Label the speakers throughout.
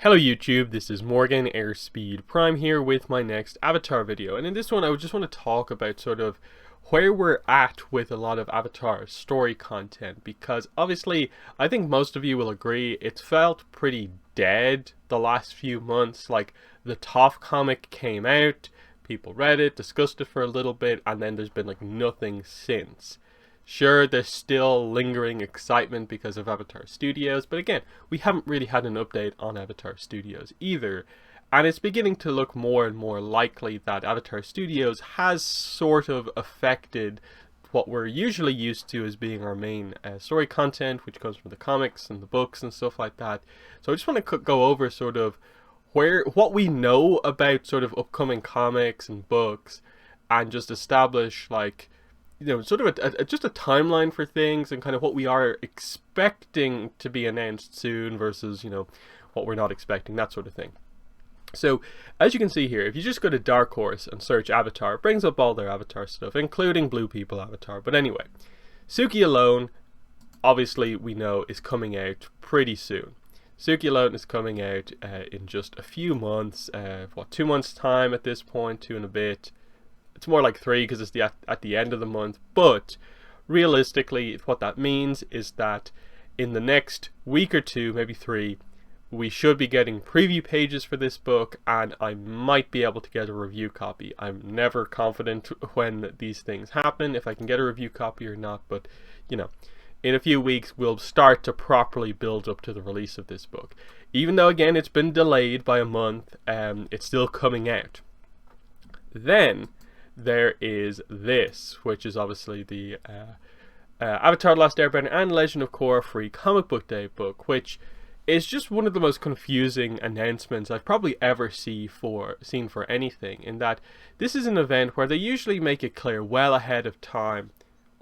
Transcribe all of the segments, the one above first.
Speaker 1: Hello YouTube, this is Morgan Airspeed Prime here with my next Avatar video, and in this one I would just want to talk about sort of where we're at with a lot of Avatar story content, because obviously I think most of you will agree it's felt pretty dead the last few months. Like, the Toph comic came out, people read it, discussed it for a little bit, and then there's been like nothing since. Sure, there's still lingering excitement because of Avatar Studios, but again, we haven't really had an update on Avatar Studios either. And it's beginning to look more and more likely that Avatar Studios has sort of affected what we're usually used to as being our main story content, which comes from the comics and the books and stuff like that. So I just want to go over sort of what we know about sort of upcoming comics and books, and just establish, like, sort of just a timeline for things, and kind of what we are expecting to be announced soon versus, what we're not expecting, that sort of thing. So, as you can see here, if you just go to Dark Horse and search Avatar, it brings up all their Avatar stuff, including Blue People Avatar. But anyway, Suki Alone, obviously we know, is coming out pretty soon. Suki Alone is coming out in just a few months, 2 months time at this point, 2 and a bit. It's more like 3 because it's at the end of the month, but realistically what that means is that in the next week or 2, maybe 3, we should be getting preview pages for this book, and I might be able to get a review copy. I'm never confident when these things happen, if I can get a review copy or not, but in a few weeks we'll start to properly build up to the release of this book. Even though, again, it's been delayed by a month, it's still coming out. Then there is this, which is obviously the Avatar: The Last Airbender and Legend of Korra free comic book day book, which is just one of the most confusing announcements I've probably ever seen for anything, in that this is an event where they usually make it clear well ahead of time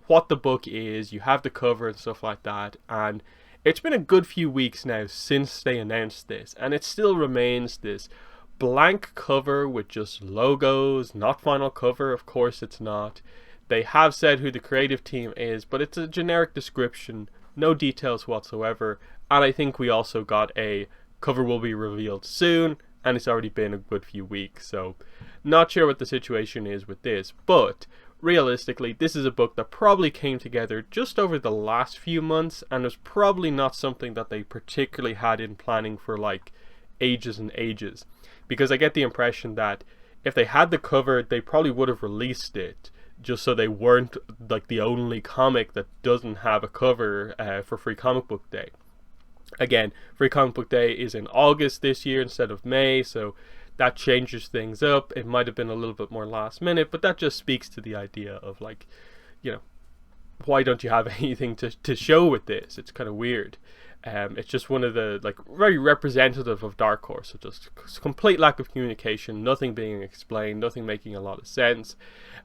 Speaker 1: what the book is. You have the cover and stuff like that, and it's been a good few weeks now since they announced this, and it still remains this blank cover with just logos, not final cover. Of course it's not. They have said who the creative team is, but it's a generic description, no details whatsoever. And I think we also got a cover will be revealed soon, and it's already been a good few weeks, so not sure what the situation is with this. But realistically, this is a book that probably came together just over the last few months, and was probably not something that they particularly had in planning for like ages and ages. Because I get the impression that if they had the cover, they probably would have released it, just so they weren't like the only comic that doesn't have a cover for Free Comic Book Day. Again, Free Comic Book Day is in August this year instead of May, so that changes things up. It might have been a little bit more last minute, but that just speaks to the idea of, like, why don't you have anything to show with this? It's kind of weird. It's just one of the, like, very representative of Dark Horse. So just complete lack of communication, nothing being explained, nothing making a lot of sense.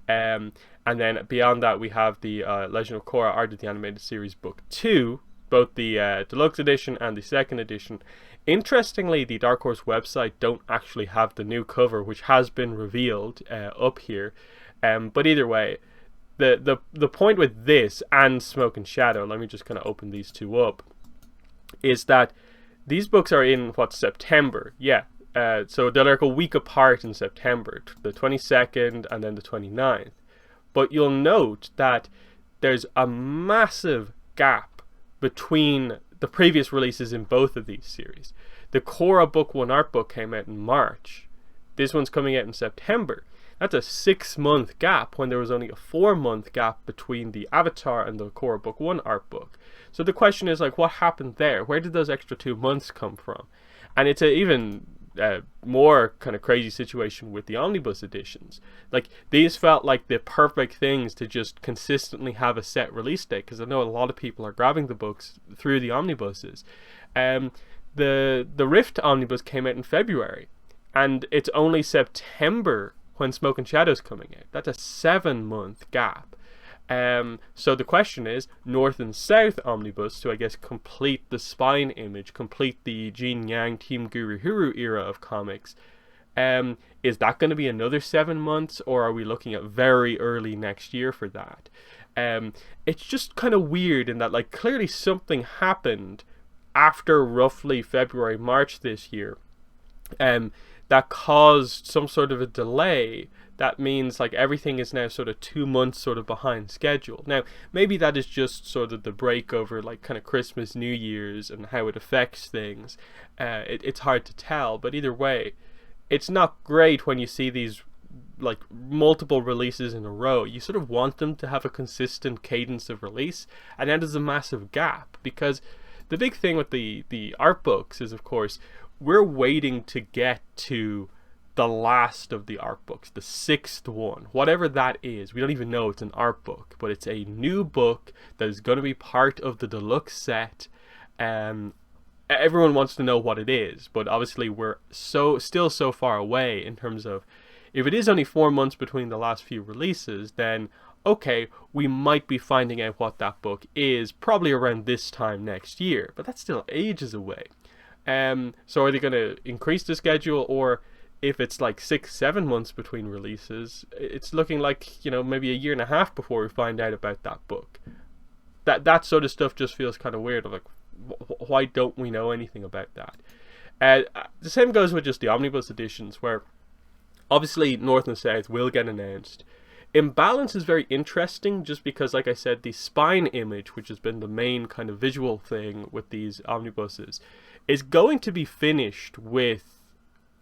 Speaker 1: And then beyond that, we have the Legend of Korra Art of the Animated Series Book 2, both the deluxe edition and the second edition. Interestingly, the Dark Horse website don't actually have the new cover, which has been revealed up here. But either way, the point with this and Smoke and Shadow, let me just kind of open these two up, is that these books are in September. So they're like a week apart in September, the 22nd and then the 29th. But you'll note that there's a massive gap between the previous releases in both of these series. The Korra Book 1 art book came out in March. This one's coming out in September. That's a 6-month gap when there was only a 4-month gap between the Avatar and the Korra Book 1 art book. So the question is, like, what happened there? Where did those extra 2 months come from? And it's an even more kind of crazy situation with the omnibus editions. Like, these felt like the perfect things to just consistently have a set release date, because I know a lot of people are grabbing the books through the omnibuses. The Rift omnibus came out in February, and it's only September when Smoke and Shadow's coming out. That's a 7-month gap. So the question is, North and South omnibus, to I guess complete the spine image, complete the Jin Yang Team Guru Huru era of comics, is that going to be another 7 months, or are we looking at very early next year for that? It's just kind of weird in that, like, clearly something happened after roughly February, March this year, um, that caused some sort of a delay. That means like everything is now sort of 2 months sort of behind schedule. Now, maybe that is just sort of the break over like kind of Christmas, New Year's, and how it affects things. It's hard to tell, but either way, it's not great when you see these like multiple releases in a row. You sort of want them to have a consistent cadence of release, and then there's a massive gap, because the big thing with the art books is, of course, we're waiting to get to the last of the art books, the sixth one, whatever that is. We don't even know it's an art book, but it's a new book that is going to be part of the deluxe set. Everyone wants to know what it is, but obviously we're still so far away in terms of, if it is only 4 months between the last few releases, then okay, we might be finding out what that book is probably around this time next year, but that's still ages away. So are they going to increase the schedule, or if it's like 6-7 months between releases, it's looking like, you know, maybe a year and a half before we find out about that book. That sort of stuff just feels kind of weird. I'm like, why don't we know anything about that? The same goes with just the omnibus editions, where obviously North and South will get announced. Imbalance is very interesting, just because, like I said, the spine image, which has been the main kind of visual thing with these omnibuses, is going to be finished with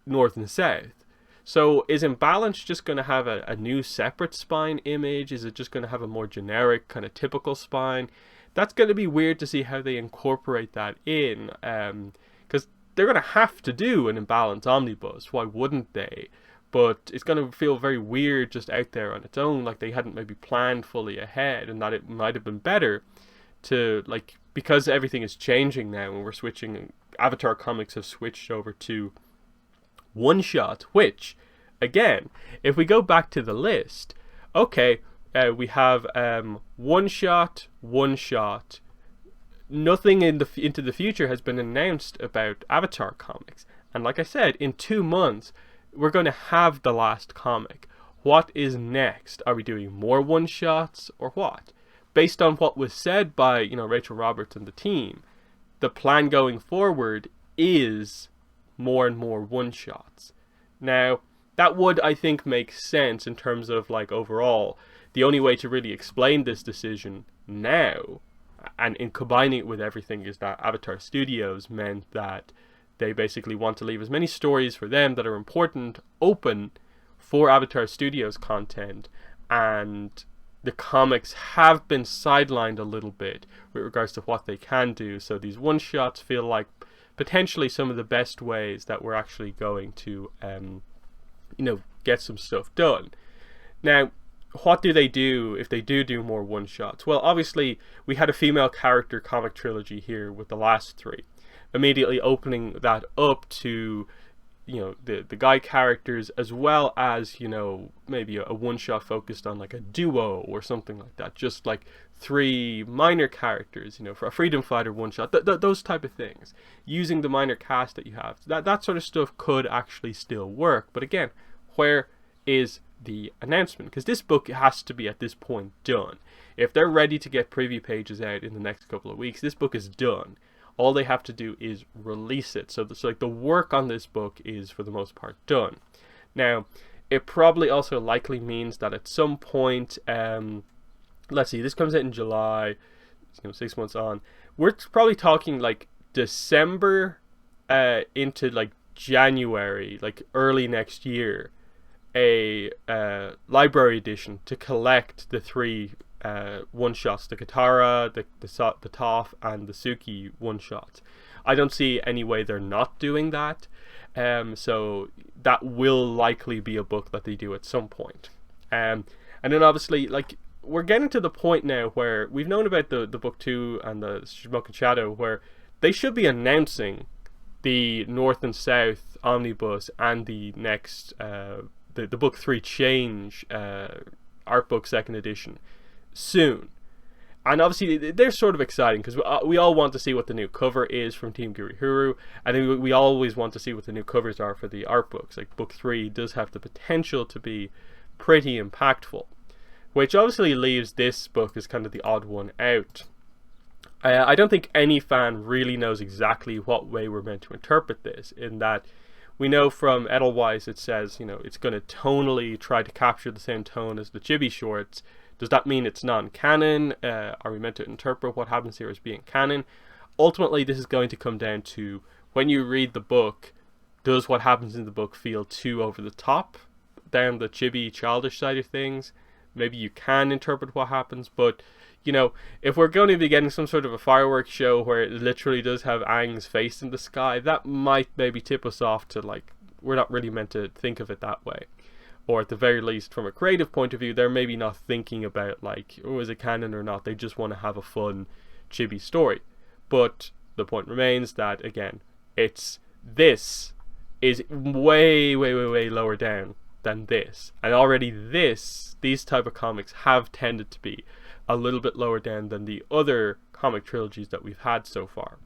Speaker 1: North and South. So is Imbalance just going to have a new separate spine image? Is it just going to have a more generic kind of typical spine? That's going to be weird to see how they incorporate that in, because they're going to have to do an Imbalance omnibus. Why wouldn't they? But it's going to feel very weird just out there on its own, like they hadn't maybe planned fully ahead, and that it might have been better to, like, because everything is changing now and we're switching, Avatar comics have switched over to one shot, which, again, if we go back to the list, okay, we have one shot. Nothing into the future has been announced about Avatar comics, and like I said, in 2 months we're going to have the last comic. What is next? Are we doing more one shots or what? Based on what was said by, you know, Rachel Roberts and the team, the plan going forward is more and more one shots. Now, that would, I think, make sense in terms of, like, overall. The only way to really explain this decision now, and in combining it with everything, is that Avatar Studios meant that they basically want to leave as many stories for them that are important open for Avatar Studios content, and the comics have been sidelined a little bit with regards to what they can do. So these one shots feel like potentially some of the best ways that we're actually going to, get some stuff done. Now, what do they do if they do more one shots? Well, obviously we had a female character comic trilogy here with the last 3, immediately opening that up to, you know, the guy characters, as well as, you know, maybe a one shot focused on like a duo or something like that, just like 3 minor characters, you know, for a freedom fighter one shot, those type of things, using the minor cast that you have. That sort of stuff could actually still work, but again, where is the announcement? Because this book has to be at this point done. If they're ready to get preview pages out in the next couple of weeks, this book is done. All they have to do is release it. So like the work on this book is, for the most part, done. Now, it probably also likely means that at some point, let's see, this comes out in July, 6 months on. We're probably talking like December into like January, like early next year, a library edition to collect the 3 one shots, the Katara, the Toph, and the Suki one shots. I don't see any way they're not doing that. So that will likely be a book that they do at some point. And then obviously, like, we're getting to the point now where we've known about the book 2 and the Smoke and Shadow, where they should be announcing the North and South omnibus and the next the book 3 change art book 2nd edition soon. And obviously they're sort of exciting because we all want to see what the new cover is from Team Gurihuru, and then we always want to see what the new covers are for the art books. Like book 3 does have the potential to be pretty impactful, which obviously leaves this book as kind of the odd one out. I don't think any fan really knows exactly what way we're meant to interpret this, in that We know from Edelweiss it says, it's going to tonally try to capture the same tone as the Chibi shorts. Does that mean it's non-canon? Are we meant to interpret what happens here as being canon? Ultimately, this is going to come down to, when you read the book, does what happens in the book feel too over the top, down the chibi childish side of things? Maybe you can interpret what happens, but if we're going to be getting some sort of a fireworks show where it literally does have Aang's face in the sky, that might maybe tip us off to, like, we're not really meant to think of it that way. Or at the very least, from a creative point of view, they're maybe not thinking about, like, oh, is it canon or not? They just want to have a fun chibi story. But the point remains that, again, this is way, way, way, way lower down than this. And already these type of comics have tended to be a little bit lower down than the other comic trilogies that we've had so far.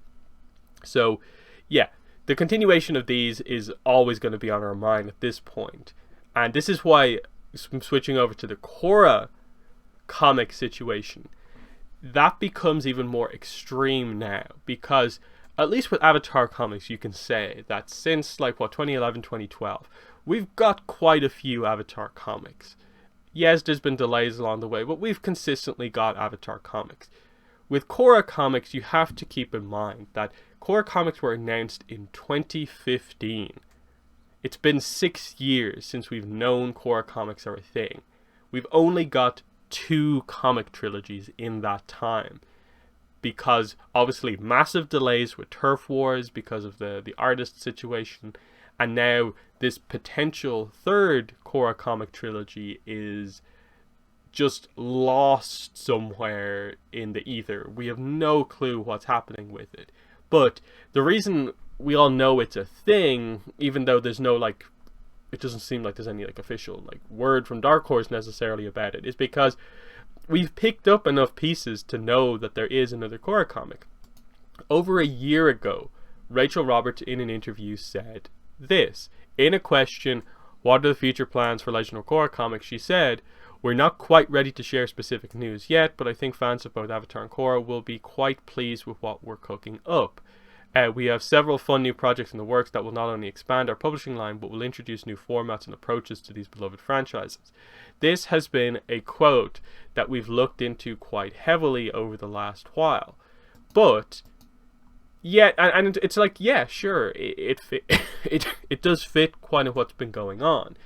Speaker 1: So, yeah, the continuation of these is always going to be on our mind at this point. And this is why I'm switching over to the Korra comic situation. That becomes even more extreme now, because at least with Avatar comics, you can say that since 2011, 2012, we've got quite a few Avatar comics. Yes, there's been delays along the way, but we've consistently got Avatar comics. With Korra comics, you have to keep in mind that Korra comics were announced in 2015. It's been 6 years since we've known Korra comics are a thing. We've only got 2 comic trilogies in that time, because obviously massive delays with Turf Wars because of the artist situation, and now this potential third Korra comic trilogy is just lost somewhere in the ether. We have no clue what's happening with it. But the reason we all know it's a thing, even though there's no it doesn't seem like there's any official word from Dark Horse necessarily about it, is because we've picked up enough pieces to know that there is another Korra comic. Over a year ago, Rachel Roberts in an interview said this. In a question, what are the future plans for Legend of Korra comics, she said, "We're not quite ready to share specific news yet, but I think fans of both Avatar and Korra will be quite pleased with what we're cooking up. We have several fun new projects in the works that will not only expand our publishing line, but will introduce new formats and approaches to these beloved franchises." This has been a quote that we've looked into quite heavily over the last while. But, yeah, and it's yeah, sure, it does fit quite of what's been going on.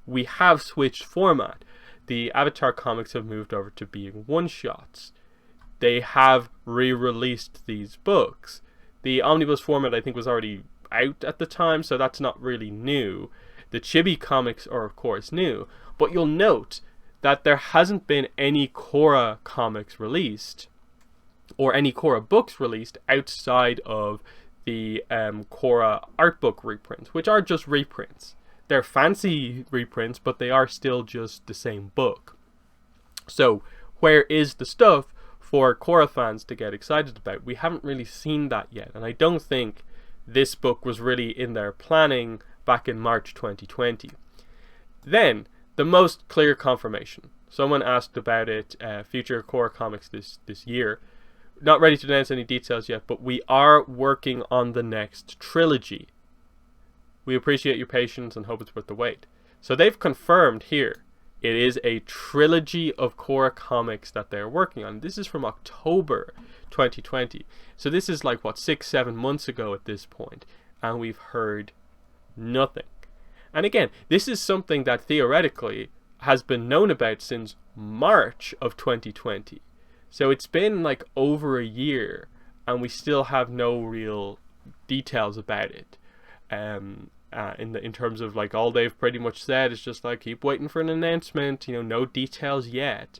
Speaker 1: We have switched format. The Avatar comics have moved over to being one-shots. They have re-released these books. The omnibus format, I think, was already out at the time, so that's not really new. The Chibi comics are, of course, new. But you'll note that there hasn't been any Korra comics released, or any Korra books released, outside of the Korra art book reprints, which are just reprints. They're fancy reprints, but they are still just the same book. So, where is the stuff for Korra fans to get excited about? We haven't really seen that yet, and I don't think this book was really in their planning back in March 2020. Then, the most clear confirmation. Someone asked about it, future Korra comics this year. Not ready to announce any details yet, but we are working on the next trilogy. We appreciate your patience and hope it's worth the wait. So they've confirmed here, it is a trilogy of Korra comics that they're working on. This is from October 2020. So this is 6-7 months ago at this point, and we've heard nothing. And again, this is something that theoretically has been known about since March of 2020. So it's been over a year, and we still have no real details about it. In terms of all they've pretty much said is just keep waiting for an announcement, no details yet.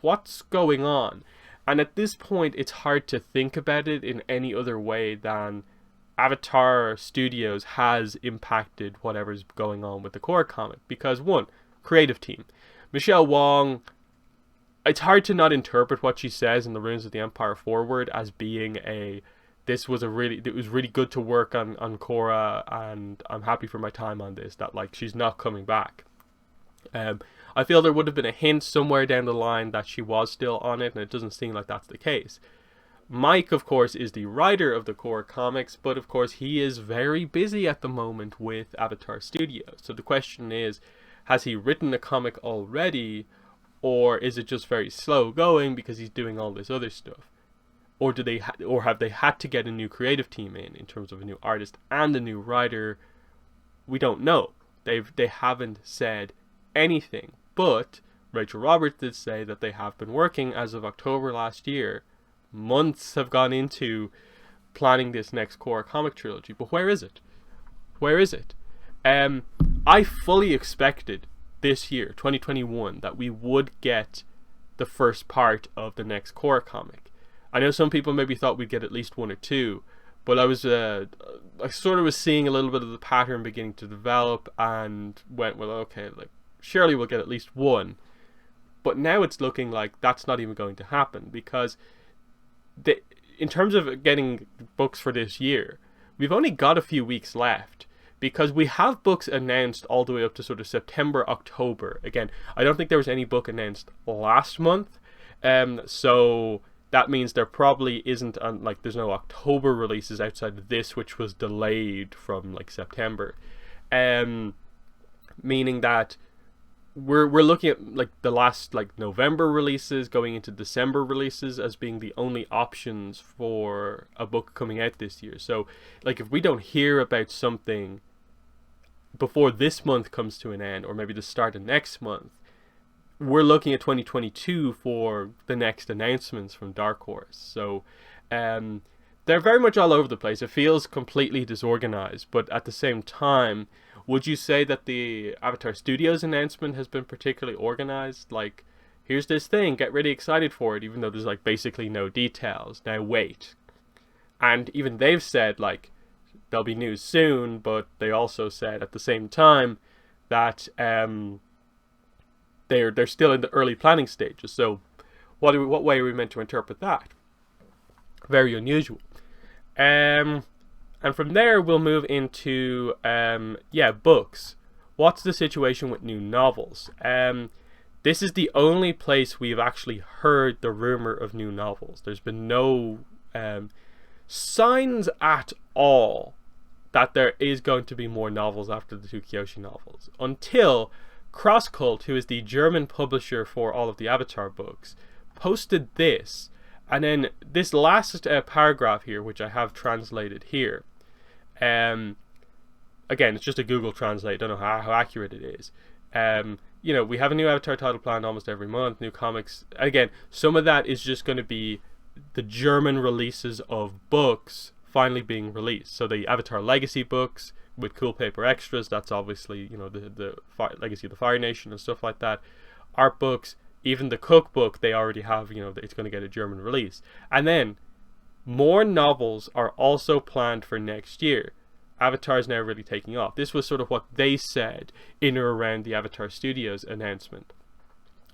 Speaker 1: What's going on? And at this point, it's hard to think about it in any other way than Avatar Studios has impacted whatever's going on with the Korra comic. Because one, creative team. Michelle Wong, it's hard to not interpret what she says in the Ruins of the Empire forward as being it was really good to work on Korra, and I'm happy for my time on this, that she's not coming back. I feel there would have been a hint somewhere down the line that she was still on it, and it doesn't seem like that's the case. Mike, of course, is the writer of the Korra comics, but of course he is very busy at the moment with Avatar Studios. So the question is, has he written a comic already, or is it just very slow going because he's doing all this other stuff? Or have they had to get a new creative team in terms of a new artist and a new writer? We don't know. They haven't said anything, but Rachel Roberts did say that they have been working as of October last year. Months have gone into planning this next Korra comic trilogy, but where is it? Where is it? I fully expected this year, 2021, that we would get the first part of the next Korra comic. I know some people maybe thought we'd get at least one or two, but I sort of was seeing a little bit of the pattern beginning to develop and went, well, okay, like surely we'll get at least one. But now it's looking like that's not even going to happen, because in terms of getting books for this year, we've only got a few weeks left, because we have books announced all the way up to sort of September, October. Again, I don't think there was any book announced last month, so that means there probably isn't, there's no October releases outside of this, which was delayed from like September, meaning that we're looking at like the last like November releases going into December releases as being the only options for a book coming out this year. So like if we don't hear about something before this month comes to an end, or maybe the start of next month, we're looking at 2022 for the next announcements from Dark Horse. So they're very much all over the place. It feels completely disorganized, but at the same time, would you say that the Avatar Studios announcement has been particularly organized? Like, here's this thing, get really excited for it, even though there's like basically no details. Now wait. And even they've said like there'll be news soon, but they also said at the same time that they're still in the early planning stages. So what way are we meant to interpret that? Very unusual. And from there we'll move into books. What's the situation with new novels? This is the only place we've actually heard the rumor of new novels. There's been no signs at all that there is going to be more novels after the two Kyoshi novels, until CrossCult, who is the German publisher for all of the Avatar books, posted this. And then this last paragraph here, which I have translated here, again, it's just a Google Translate, don't know how accurate it is. We have a new Avatar title planned almost every month, new comics. Again, some of that is just going to be the German releases of books finally being released. So the Avatar Legacy books with cool paper extras, that's obviously, the Legacy of the Fire Nation and stuff like that. Art books, even the cookbook, they already have, it's going to get a German release. And then more novels are also planned for next year. Avatar is now really taking off. This was sort of what they said in or around the Avatar Studios announcement.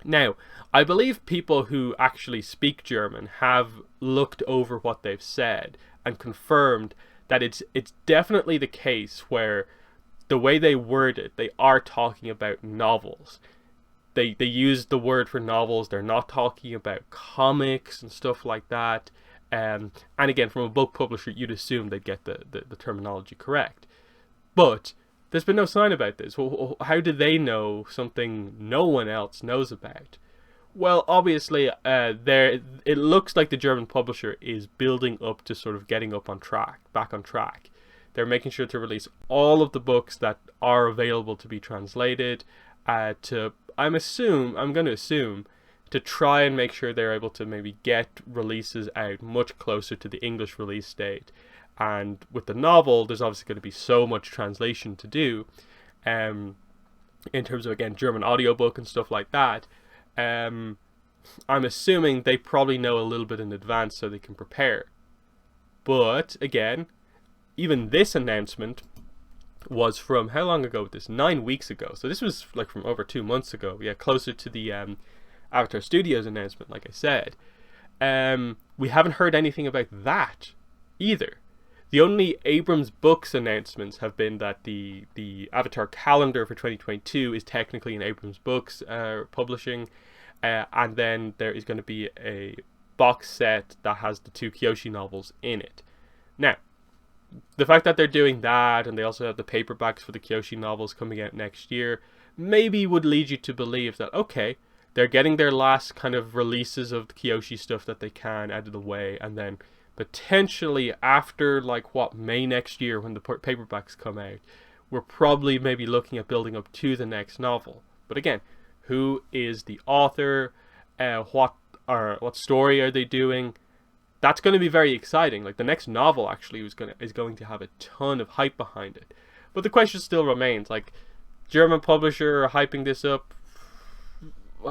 Speaker 1: Now, I believe people who actually speak German have looked over what they've said and confirmed that it's definitely the case where the way they word it, they are talking about novels. They use the word for novels. They're not talking about comics and stuff like that. And again, from a book publisher, you'd assume they'd get the terminology correct. But there's been no sign about this. Well, how do they know something no one else knows about? Well, obviously, it looks like the German publisher is building up to sort of getting back on track. They're making sure to release all of the books that are available to be translated. I'm going to assume, to try and make sure they're able to maybe get releases out much closer to the English release date. And with the novel, there's obviously going to be so much translation to do, in terms of, again, German audiobook and stuff like that. I'm assuming they probably know a little bit in advance so they can prepare. But again, even this announcement was from, how long ago was this? 9 weeks ago. So this was like from over 2 months ago. Yeah, closer to the Avatar Studios announcement, like I said. We haven't heard anything about that either. The only Abrams Books announcements have been that the Avatar calendar for 2022 is technically in Abrams Books publishing, and then there is going to be a box set that has the 2 Kyoshi novels in it. Now, the fact that they're doing that, and they also have the paperbacks for the Kyoshi novels coming out next year, maybe would lead you to believe that, okay, they're getting their last kind of releases of the Kyoshi stuff that they can out of the way, and then potentially after, like, May next year when the paperbacks come out, we're probably maybe looking at building up to the next novel. But again, who is the author? What story are they doing? That's going to be very exciting. Like, the next novel actually is going to have a ton of hype behind it. But the question still remains, like, German publisher hyping this up,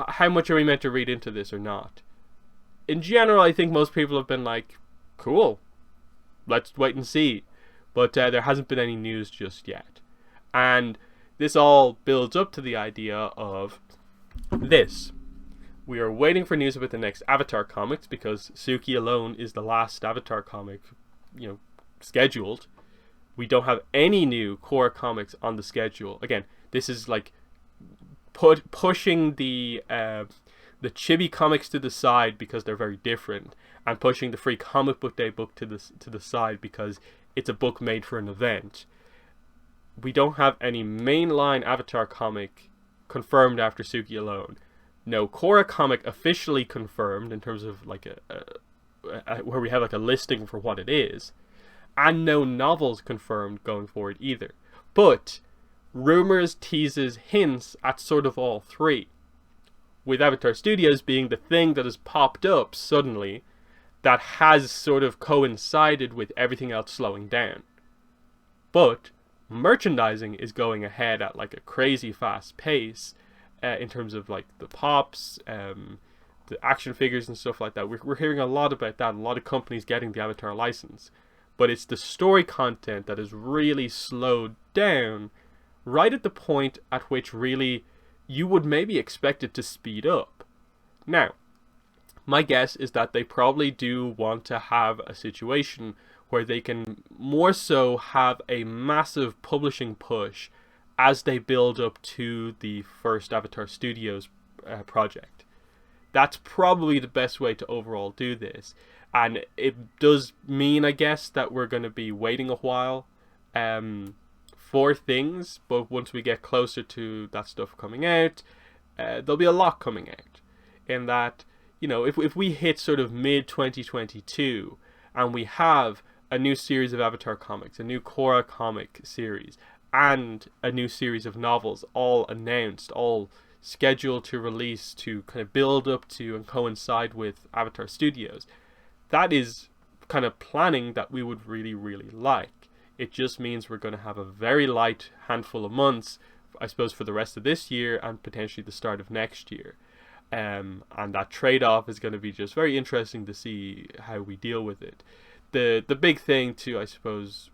Speaker 1: how much are we meant to read into this or not? In general, I think most people have been like, cool, let's wait and see. But there hasn't been any news just yet. And this all builds up to the idea of this. We are waiting for news about the next Avatar comics, because Suki alone is the last Avatar comic, scheduled. We don't have any new Korra comics on the schedule. Again, this is like pushing the chibi comics to the side because they're very different, and pushing the Free Comic Book Day book to the side because it's a book made for an event. We don't have any mainline Avatar comic confirmed after Suki alone. No Korra comic officially confirmed in terms of like where we have like a listing for what it is, and no novels confirmed going forward either. But rumors, teases, hints at sort of all three, with Avatar Studios being the thing that has popped up suddenly that has sort of coincided with everything else slowing down. But merchandising is going ahead at like a crazy fast pace. In terms of like the pops, the action figures and stuff like that. We're hearing a lot about that, a lot of companies getting the Avatar license. But it's the story content that is really slowed down, right at the point at which really you would maybe expect it to speed up. Now, my guess is that they probably do want to have a situation where they can more so have a massive publishing push as they build up to the first Avatar Studios project. That's probably the best way to overall do this. And it does mean, I guess, that we're going to be waiting a while for things, but once we get closer to that stuff coming out, there'll be a lot coming out. In that, if we hit sort of mid-2022, and we have a new series of Avatar comics, a new Korra comic series, and a new series of novels all announced, all scheduled to release to kind of build up to and coincide with Avatar Studios, that is kind of planning that we would really, really like. It just means we're going to have a very light handful of months, I suppose, for the rest of this year and potentially the start of next year. And that trade-off is going to be just very interesting to see how we deal with it. The big thing too, I suppose,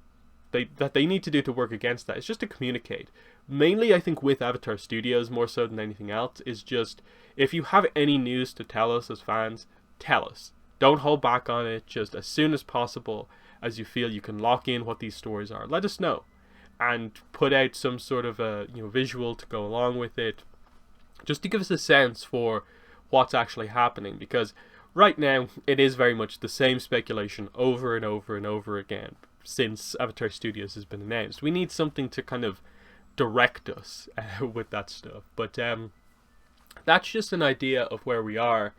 Speaker 1: that they need to do to work against that is just to communicate. Mainly, I think, with Avatar Studios, more so than anything else, is just, if you have any news to tell us as fans, tell us. Don't hold back on it. Just as soon as possible as you feel you can lock in what these stories are, let us know. And put out some sort of a visual to go along with it, just to give us a sense for what's actually happening. Because right now, it is very much the same speculation over and over and over again since Avatar Studios has been announced. We need something to kind of direct us with that stuff. But that's just an idea of where we are.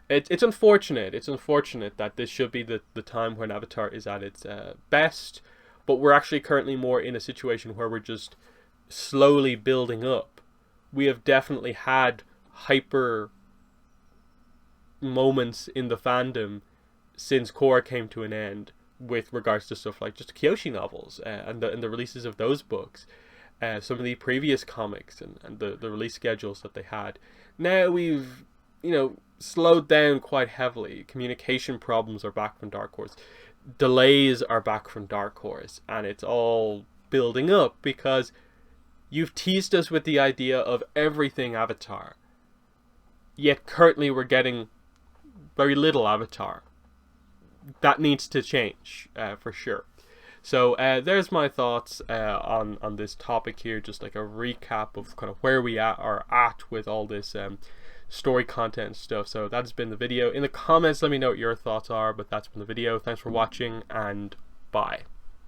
Speaker 1: It's unfortunate. It's unfortunate that this should be the time when Avatar is at its best. But we're actually currently more in a situation where we're just slowly building up. We have definitely had hyper moments in the fandom since Korra came to an end, with regards to stuff like just Kyoshi novels and the releases of those books, some of the previous comics and the release schedules that they had. Now we've slowed down quite heavily. Communication problems are back from Dark Horse. Delays are back from Dark Horse, and it's all building up because you've teased us with the idea of everything Avatar, yet currently we're getting very little Avatar. That needs to change for sure. So there's my thoughts on this topic here, just like a recap of kind of where we are at with all this story content and stuff. So that's been the video. In the comments, let me know what your thoughts are, but that's been the video. Thanks for watching, and bye.